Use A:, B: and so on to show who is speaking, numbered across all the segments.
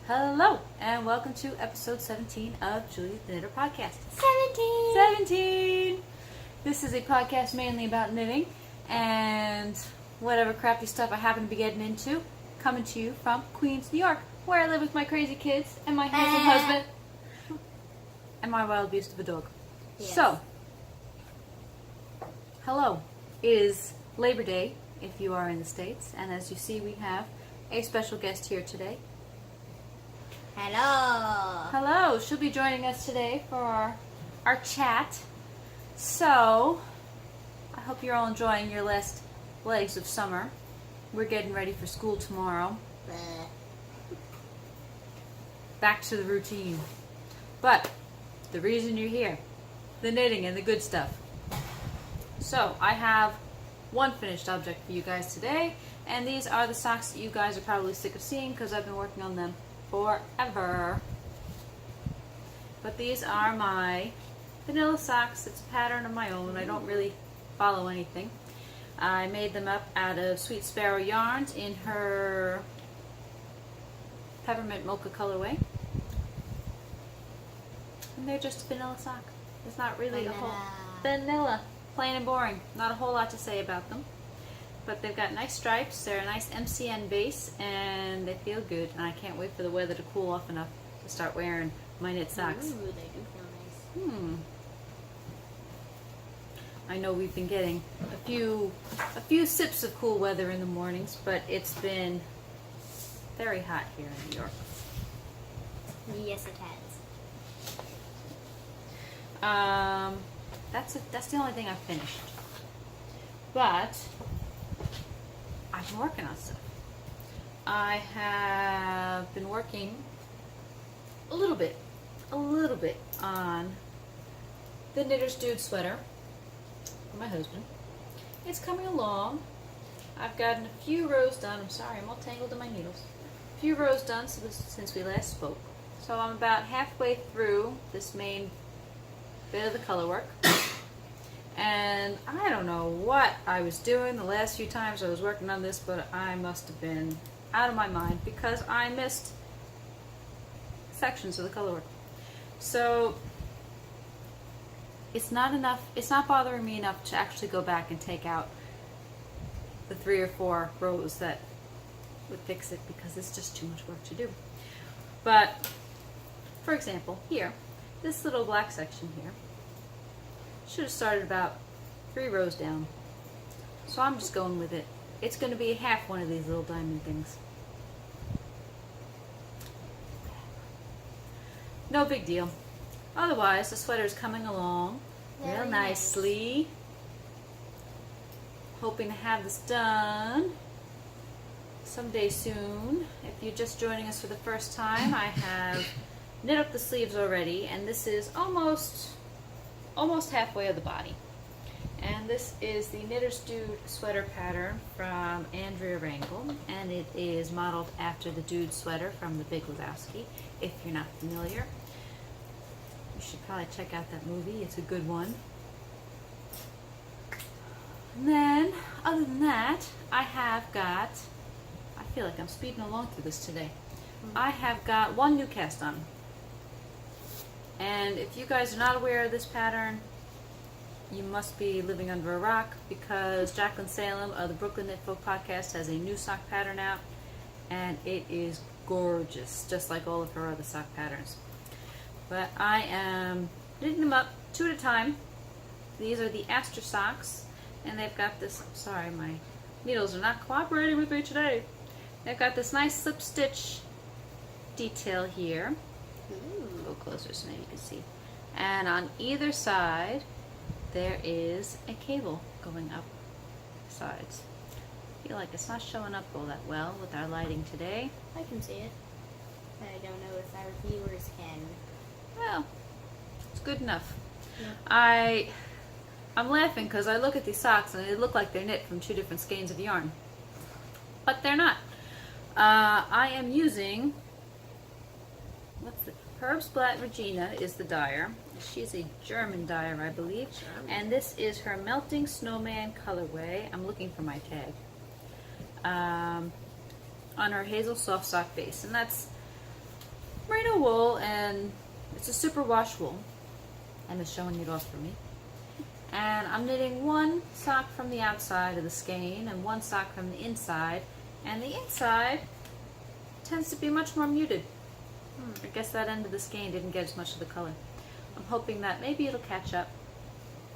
A: Hello, and welcome to episode 17 of Julie the Knitter Podcast.
B: 17!
A: This is a podcast mainly about knitting and whatever crappy stuff I happen to be getting into, coming to you from Queens, New York, where I live with my crazy kids and my handsome husband and my wild beast of a dog.
B: Yes.
A: So, hello. It is Labor Day if you are in the States, and as you see, we have a special guest here today.
B: Hello!
A: Hello, she'll be joining us today for our chat. So, I hope you're all enjoying your last legs of summer. We're getting ready for school tomorrow. Back to the routine. But, the reason you're here, the knitting and the good stuff. So, I have one finished object for you guys today, and these are the socks that you guys are probably sick of seeing because I've been working on them forever. But these are my vanilla socks. It's a pattern of my own. I don't really follow anything. I made them up out of Sweet Sparrow yarns in her Peppermint Mocha colorway. And they're just a vanilla sock. It's not really a whole vanilla, plain and boring. Not a whole lot to say about them. But they've got nice stripes, they're a nice MCN base, and they feel good. And I can't wait for the weather to cool off enough to start wearing my knit socks.
B: Ooh, they do feel nice.
A: I know we've been getting a few sips of cool weather in the mornings, but it's been very hot here in New York.
B: Yes, it has.
A: That's the only thing I've finished. But I've been working on stuff. I have been working a little bit on the Knitter's Dude sweater for my husband. It's coming along. I've gotten a few rows done. I'm sorry, I'm all tangled in my needles. A few rows done since we last spoke. So I'm about halfway through this main bit of the color work. And I don't know what I was doing the last few times I was working on this, but I must have been out of my mind because I missed sections of the color work. So it's not bothering me enough to actually go back and take out the 3 or 4 rows that would fix it because it's just too much work to do. But for example, here, this little black section here should have started about 3 rows down. So I'm just going with it. It's going to be half one of these little diamond things. No big deal. Otherwise, the sweater is coming along real nicely. Hoping to have this done someday soon. If you're just joining us for the first time, I have knit up the sleeves already, and this is almost halfway of the body. And this is the Knitter's Dude sweater pattern from Andrea Rengel, and it is modeled after the Dude sweater from The Big Lebowski. If you're not familiar, you should probably check out that movie. It's a good one. And then, other than that, I feel like I'm speeding along through this today. I have got one new cast on. And if you guys are not aware of this pattern, you must be living under a rock because Jaclyn Salem of the Brooklyn Knitfolk podcast has a new sock pattern out, and it is gorgeous, just like all of her other sock patterns. But I am knitting them up 2 at a time. These are the Astor socks, and they've got this, I'm sorry, my needles are not cooperating with me today. They've got this nice slip stitch detail here. Ooh, a little closer so maybe you can see. And on either side, there is a cable going up the sides. I feel like it's not showing up all that well with our lighting today.
B: I can see it. I don't know if our viewers can.
A: Well, it's good enough.
B: Yeah.
A: I'm laughing because I look at these socks and they look like they're knit from 2 different skeins of yarn. But they're not. I am using, Herbstblatt Regina is the dyer. She's a German dyer, I believe. And this is her Melting Snowman colorway. I'm looking for my tag. On her Hazel soft sock base. And that's merino wool, and it's a superwash wool. Emma's showing it off for me. And I'm knitting one sock from the outside of the skein and one sock from the inside. And the inside tends to be much more muted. I guess that end of the skein didn't get as much of the color. I'm hoping that maybe it'll catch up.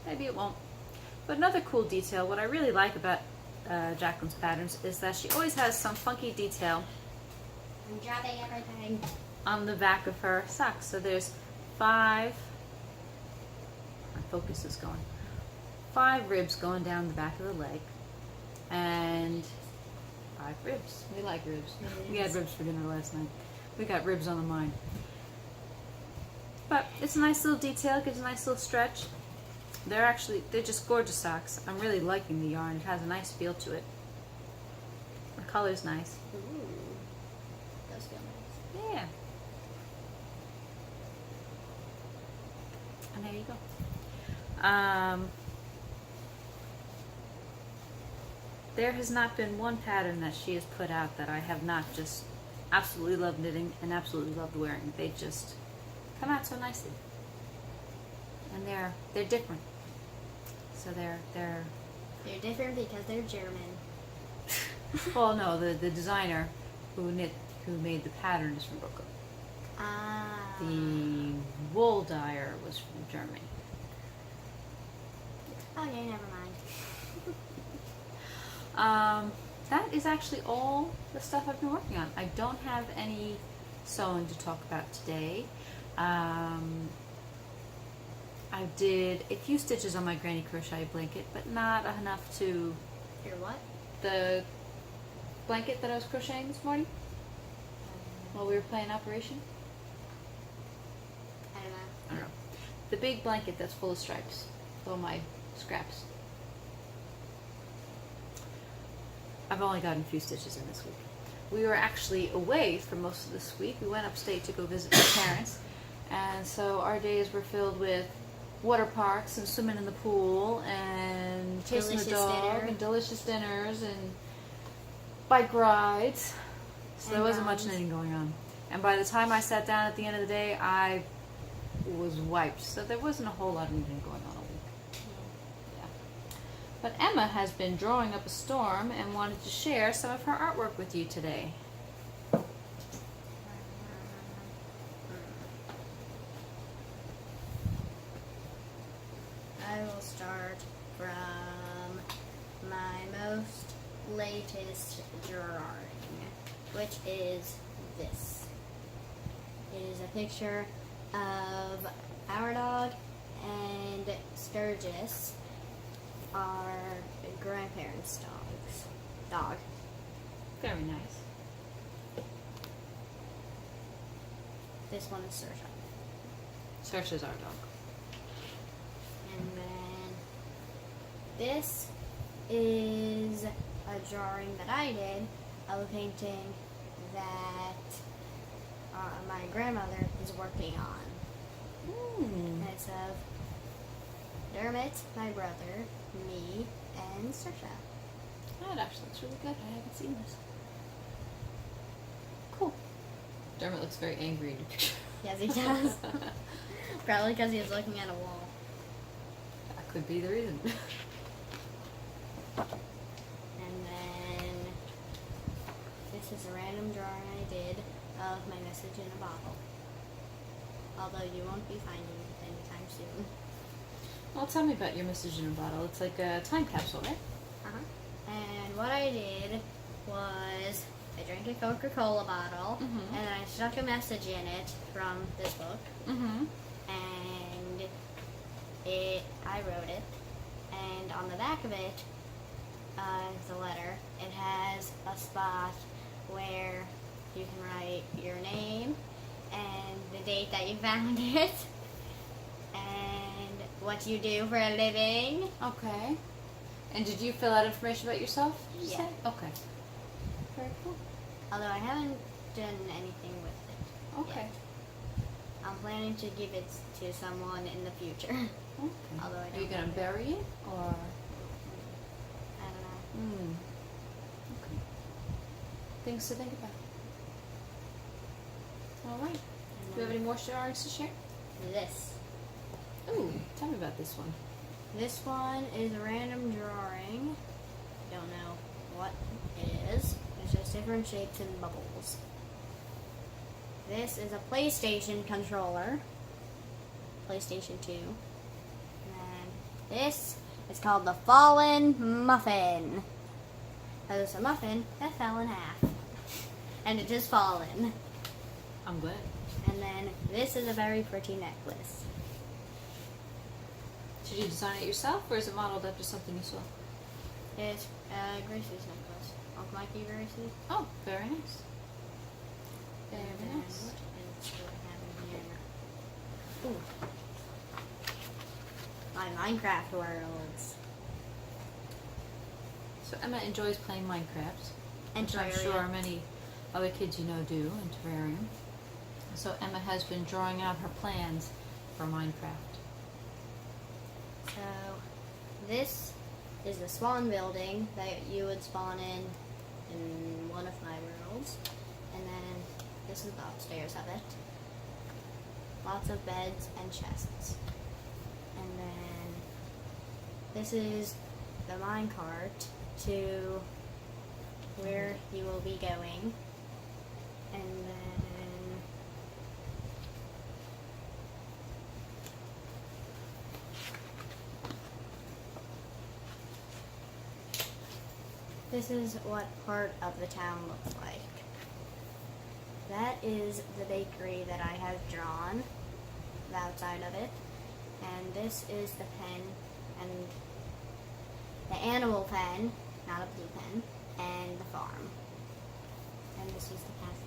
A: Maybe it won't. But another cool detail, what I really like about Jaclyn's patterns is that she always has some funky detail
B: I'm dropping everything.
A: on the back of her socks. So there's 5, my focus is going, 5 ribs going down the back of the leg, and 5 ribs. We like ribs. We had ribs for dinner last night. We got ribs on the mind. But it's a nice little detail, gives a nice little stretch. They're just gorgeous socks. I'm really liking the yarn. It has a nice feel to it. The color's nice.
B: Ooh. Those feel nice.
A: Yeah. And there you go. There has not been one pattern that she has put out that I have not just absolutely loved knitting and absolutely loved wearing. They just come out so nicely. And they're different. So they're
B: different because they're German.
A: well, no, the designer who made the pattern is from Brooklyn.
B: Ah.
A: The wool dyer was from Germany.
B: Okay, never mind.
A: That is actually all the stuff I've been working on. I don't have any sewing to talk about today. I did a few stitches on my granny crochet blanket, but not enough to...
B: Your what?
A: The blanket that I was crocheting this morning while we were playing Operation.
B: I don't
A: I don't know. The big blanket that's full of stripes. All my scraps. I've only gotten a few stitches in this week. We were actually away for most of this week. We went upstate to go visit my parents. And so our days were filled with water parks and swimming in the pool and chasing the dog and delicious dinners and bike rides. So there wasn't much knitting going on. And by the time I sat down at the end of the day, I was wiped. So there wasn't a whole lot of knitting going on all week. Yeah. But Emma has been drawing up a storm and wanted to share some of her artwork with you today.
B: I will start from my most latest drawing, which is this. It is a picture of our dog and Sturgis, our grandparents' dog.
A: Very nice.
B: This one is Saoirse.
A: Saoirse's our dog.
B: And then this is a drawing that I did of a painting that my grandmother is working on. And it's of Dermot, my brother, me, and Saoirse.
A: That actually looks really good. I haven't seen this. Cool. Dermot looks very angry in the picture.
B: Yes, he does. Probably because he was looking at a wall.
A: That could be the reason.
B: And then this is a random drawing I did of my message in a bottle. Although you won't be finding it anytime soon.
A: Well, tell me about your message in a bottle. It's like a time capsule, right?
B: And what I did was I drank a Coca-Cola bottle and I stuck a message in it from this book. And I wrote it. And on the back of it is a letter. It has a spot where you can write your name and the date that you found it and what you do for a living.
A: Okay. And did you fill out information about yourself? Did you
B: Yeah.
A: say? Okay. Very cool.
B: Although I haven't done anything with it.
A: Okay.
B: Yet. I'm planning to give it to someone in the future.
A: Okay.
B: Although I
A: Are you
B: don't
A: going to
B: know.
A: bury it or?
B: I don't know.
A: Okay. Things to think about. All right. Do you have any more drawings to share?
B: This.
A: Ooh, tell me about this one.
B: This one is a random drawing. Don't know what it is. It's just different shapes and bubbles. This is a PlayStation controller. PlayStation 2. And this is called the Fallen Muffin. That is a muffin that fell in half. And it just fallen.
A: I'm glad.
B: And then this is a very pretty necklace.
A: Did you design it yourself, or is it modeled after something you saw?
B: It's Gracie's necklace. Uncle Mikey Gracie's.
A: Oh, very nice. Very
B: And
A: nice.
B: what else do I have in here? Ooh. My Minecraft worlds.
A: So Emma enjoys playing Minecraft,
B: And
A: which I'm
B: Terraria.
A: sure many other kids you know do in Terrarium. So Emma has been drawing out her plans for Minecraft.
B: So, this is the spawn building that you would spawn in one of my worlds. And then this is the upstairs of it. Lots of beds and chests. And then this is the minecart to where you will be going. And then this is what part of the town looks like. That is the bakery that I have drawn, the outside of it. And this is the pen, and the animal pen, not a blue pen, and the farm. And this is the path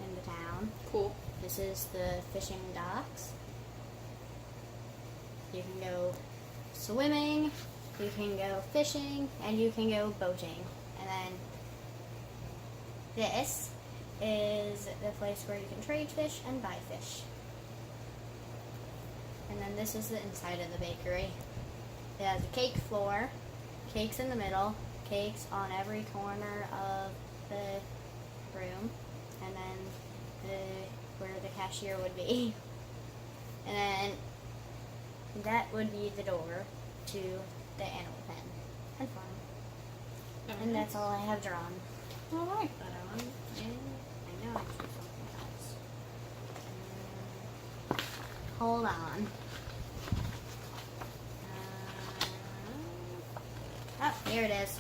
B: in the town.
A: Cool.
B: This is the fishing docks. You can go swimming, you can go fishing, and you can go boating. And then this is the place where you can trade fish and buy fish. And then this is the inside of the bakery. It has a cake floor, cakes in the middle, cakes on every corner of the room, and then where the cashier would be. And then that would be the door to the animal pen and farm. And that's all I have drawn.
A: All right.
B: But I know I drew something else. Hold on. Oh, here it is.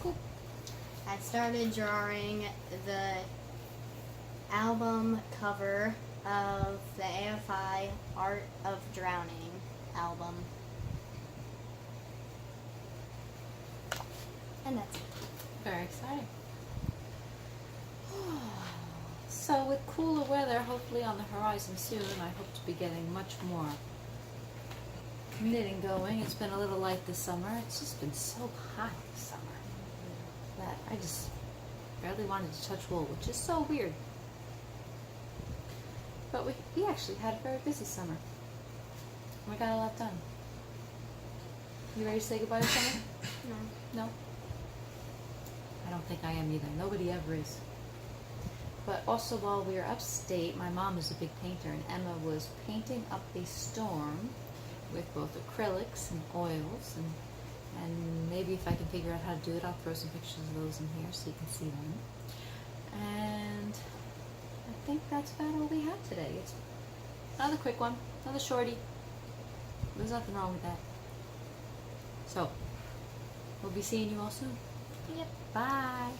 A: Cool.
B: I started drawing the album cover of the AFI Art of Drowning album. And that's it.
A: Very exciting. So with cooler weather hopefully on the horizon soon, I hope to be getting much more knitting going. It's been a little light this summer. It's just been so hot this summer that I just barely wanted to touch wool, which is so weird. But we actually had a very busy summer. We got a lot done. You ready to say goodbye to summer?
B: No.
A: No? I don't think I am either. Nobody ever is. But also while we were upstate, my mom is a big painter, and Emma was painting up a storm with both acrylics and oils, and maybe if I can figure out how to do it, I'll throw some pictures of those in here so you can see them. And I think that's about all we have today. It's another quick one, another shorty. There's nothing wrong with that. So, we'll be seeing you all soon.
B: Yep.
A: Bye.